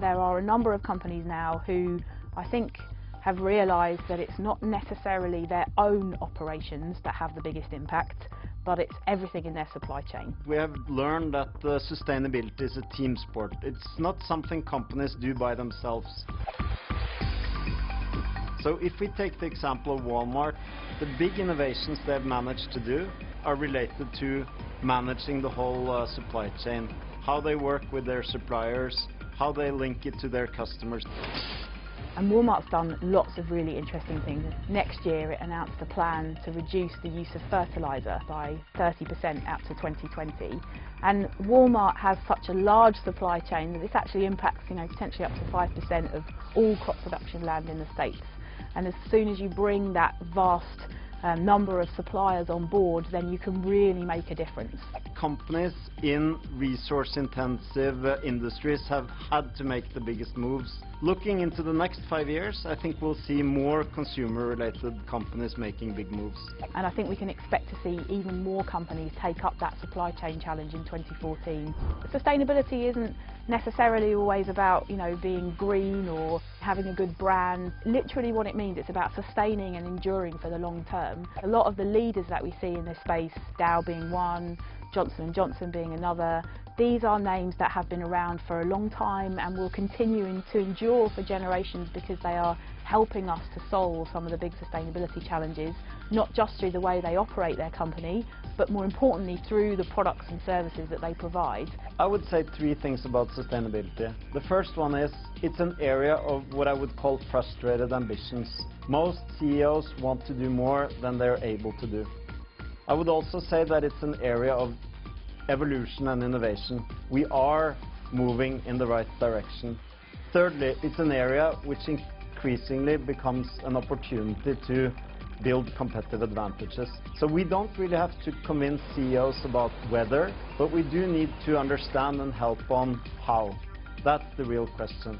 There are a number of companies now who I think have realised that it's not necessarily their own operations that have the biggest impact, but it's everything in their supply chain. We have learned that sustainability is a team sport. It's not something companies do by themselves. So if we take the example of Walmart, the big innovations they've managed to do are related to managing the whole supply chain, how they work with their suppliers, how they link it to their customers. And Walmart's done lots of really interesting things. Next year it announced a plan to reduce the use of fertiliser by 30% out to 2020. And Walmart has such a large supply chain that this actually impacts, potentially up to 5% of all crop production land in the States. And as soon as you bring that vast number of suppliers on board, then you can really make a difference. Companies in resource-intensive industries have had to make the biggest moves. Looking into the next 5 years, I think we'll see more consumer-related companies making big moves. And I think we can expect to see even more companies take up that supply chain challenge in 2014. Sustainability isn't necessarily always about, being green or having a good brand. Literally what it means, it's about sustaining and enduring for the long term. A lot of the leaders that we see in this space, Dow being one, Johnson & Johnson being another, these are names that have been around for a long time and will continue to endure for generations because they are helping us to solve some of the big sustainability challenges, not just through the way they operate their company, but more importantly through the products and services that they provide. I would say 3 things about sustainability. The first one is, it's an area of what I would call frustrated ambitions. Most CEOs want to do more than they're able to do. I would also say that it's an area of evolution and innovation. We are moving in the right direction. Thirdly, it's an area which increasingly becomes an opportunity to build competitive advantages. So we don't really have to convince CEOs about whether, but we do need to understand and help on how. That's the real question.